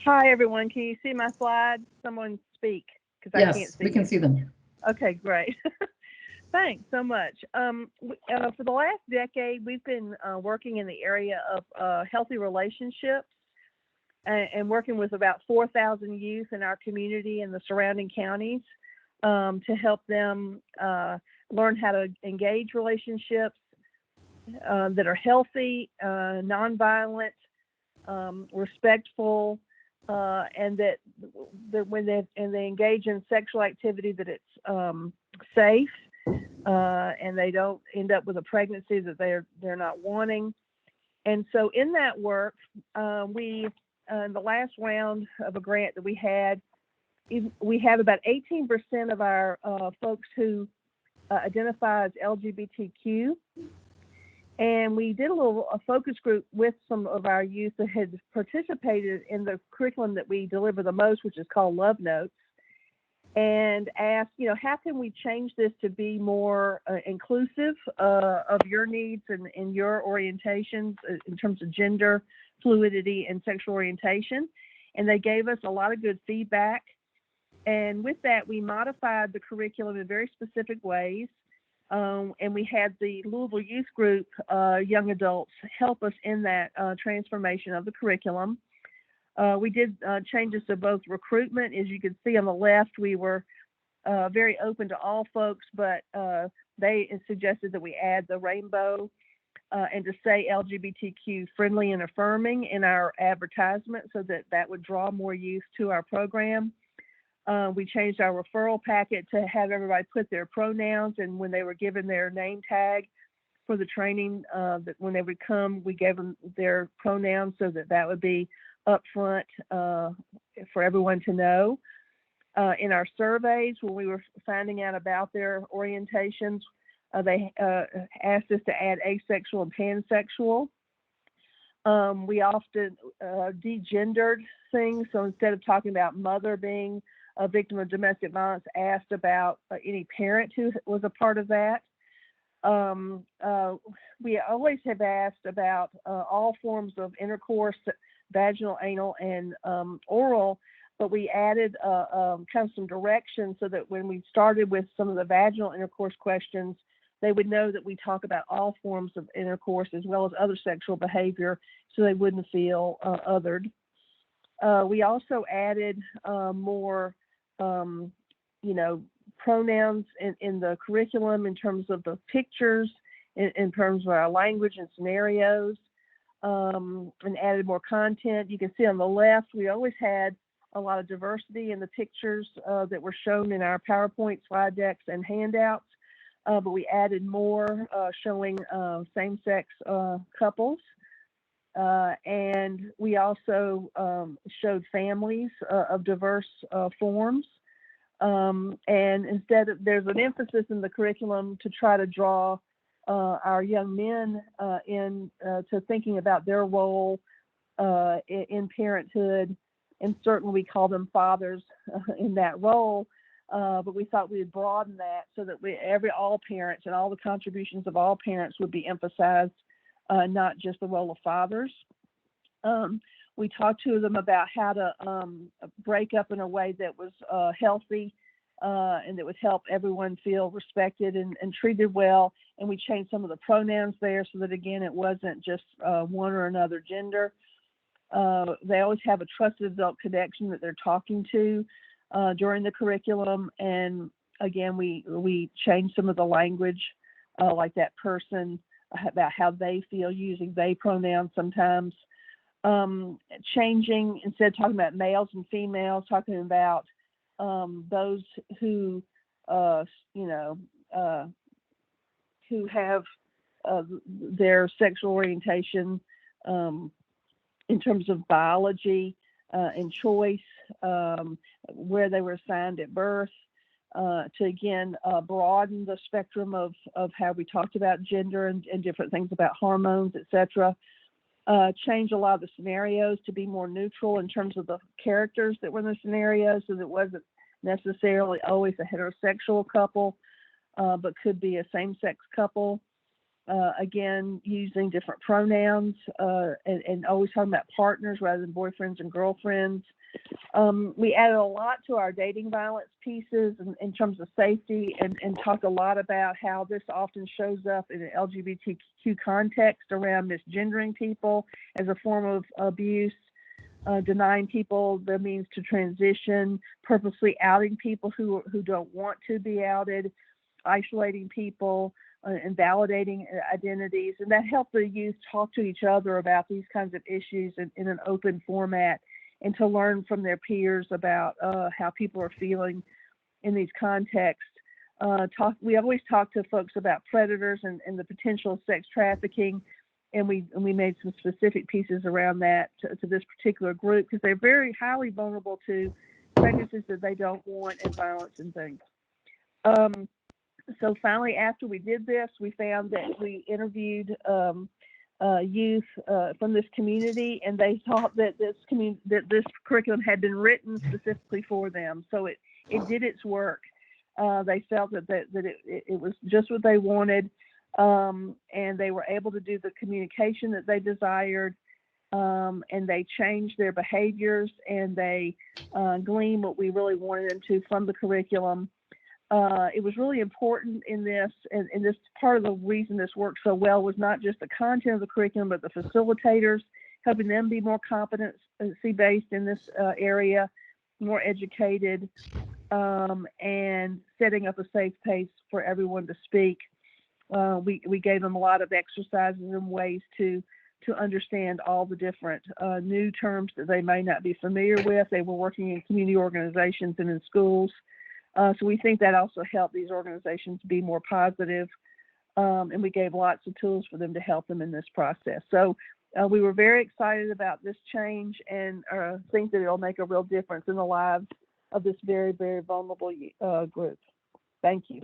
Hi, everyone. Can you see my slides? Someone speak, because I can't Yes, see we can you. see them. Okay, great. Thanks so much. For the last decade, we've been working in the area of healthy relationships and working with about 4,000 youth in our community and the surrounding counties to help them learn how to engage relationships that are healthy, nonviolent, respectful, and that when they engage in sexual activity, that it's safe, and they don't end up with a pregnancy that they're not wanting. And so in that work, we in the last round of a grant that we had, we have about 18% of our folks who identify as LGBTQ. And we did a focus group with some of our youth that had participated in the curriculum that we deliver the most, which is called Love Notes, and asked, how can we change this to be more inclusive of your needs and your orientations in terms of gender, fluidity, and sexual orientation. And they gave us a lot of good feedback. And with that, we modified the curriculum in very specific ways. And we had the Louisville Youth Group young adults help us in that transformation of the curriculum. We did changes to both recruitment. As you can see on the left, we were very open to all folks, but they suggested that we add the rainbow and to say LGBTQ friendly and affirming in our advertisement so that would draw more youth to our program. We changed our referral packet to have everybody put their pronouns, and when they were given their name tag for the training, that when they would come, we gave them their pronouns so that would be up front for everyone to know. In our surveys, when we were finding out about their orientations, they asked us to add asexual and pansexual. We often degendered things, so instead of talking about mother being a victim of domestic violence, asked about any parent who was a part of that. We always have asked about all forms of intercourse, vaginal, anal, and oral, but we added kind of some direction so that when we started with some of the vaginal intercourse questions, they would know that we talk about all forms of intercourse as well as other sexual behavior, so they wouldn't feel othered. We also added more pronouns in the curriculum in terms of the pictures, in terms of our language and scenarios, and added more content. You can see on the left, we always had a lot of diversity in the pictures that were shown in our PowerPoint slide decks and handouts, but we added more showing same-sex couples. And we also showed families of diverse forms. And instead of, there's an emphasis in the curriculum to try to draw our young men to thinking about their role in parenthood. And certainly we call them fathers in that role. But we thought we would broaden that so that all parents and all the contributions of all parents would be emphasized, not just the role of fathers. We talked to them about how to break up in a way that was healthy and that would help everyone feel respected and treated well. And we changed some of the pronouns there so that, again, it wasn't just one or another gender. They always have a trusted adult connection that they're talking to during the curriculum. And again, we changed some of the language, like that person, about how they feel, using they pronouns sometimes. Changing, instead of talking about males and females, talking about those who who have their sexual orientation in terms of biology and choice, where they were assigned at birth, to again broaden the spectrum of how we talked about gender and different things about hormones, etc. Change a lot of the scenarios to be more neutral in terms of the characters that were in the scenarios, so that it wasn't necessarily always a heterosexual couple, but could be a same-sex couple. Again, using different pronouns and always talking about partners rather than boyfriends and girlfriends. We added a lot to our dating violence pieces in terms of safety and talked a lot about how this often shows up in an LGBTQ context around misgendering people as a form of abuse, denying people the means to transition, purposely outing people who don't want to be outed, isolating people, invalidating identities, and that helped the youth talk to each other about these kinds of issues in an open format and to learn from their peers about how people are feeling in these contexts. We always talk to folks about predators and the potential of sex trafficking, and we made some specific pieces around that to this particular group because they're very highly vulnerable to pregnancies that they don't want and violence and things. So finally, after we did this, we found that we interviewed youth from this community, and they thought that this curriculum had been written specifically for them. So it did its work. They felt that it was just what they wanted, and they were able to do the communication that they desired, and they changed their behaviors, and they gleaned what we really wanted them to from the curriculum. It was really important in this, and this part of the reason this worked so well was not just the content of the curriculum, but the facilitators, helping them be more competency-based in this area, more educated, and setting up a safe place for everyone to speak. We gave them a lot of exercises and ways to understand all the different new terms that they may not be familiar with. They were working in community organizations and in schools. So we think that also helped these organizations be more positive, and we gave lots of tools for them to help them in this process. So we were very excited about this change and think that it'll make a real difference in the lives of this very, very vulnerable group. Thank you.